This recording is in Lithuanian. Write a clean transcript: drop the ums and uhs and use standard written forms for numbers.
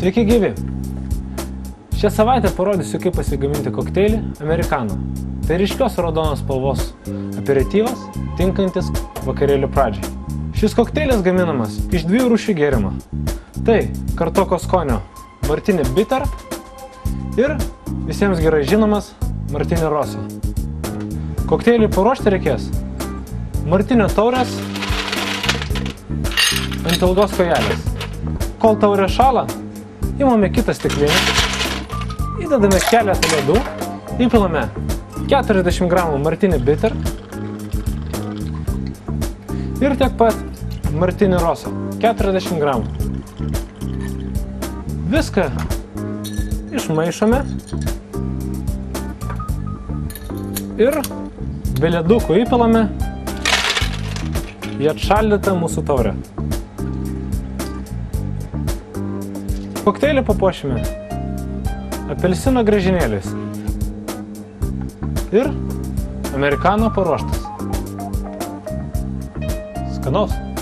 Sveiki gyvi! Šią savaitę parodysiu, kaip pasigaminti kokteilį Americano. Tai ryškios raudonos spalvos aperityvas, tinkantis vakarėlių pradžiai. Šis kokteilis gaminamas iš dviejų rūšių gėrimo. Tai kartoko skonio Martini Bitter ir visiems gerai žinomas Martini Rosso. Kokteilį paruošti reikės Martinio taurės ant ilgos kojelės. Kol taurė šąla, imame kitą stiklinį, įdedame keletą ledų, įpilame 40 gramų Martini Bitter ir tiek pat Martini Rosso 40 gramų. Viską išmaišome ir be ledukų įpilame į atšaldytą mūsų taurę. Kokteilį papuošime apelsino griežinėliais ir Americano paruoštas. Skanaus!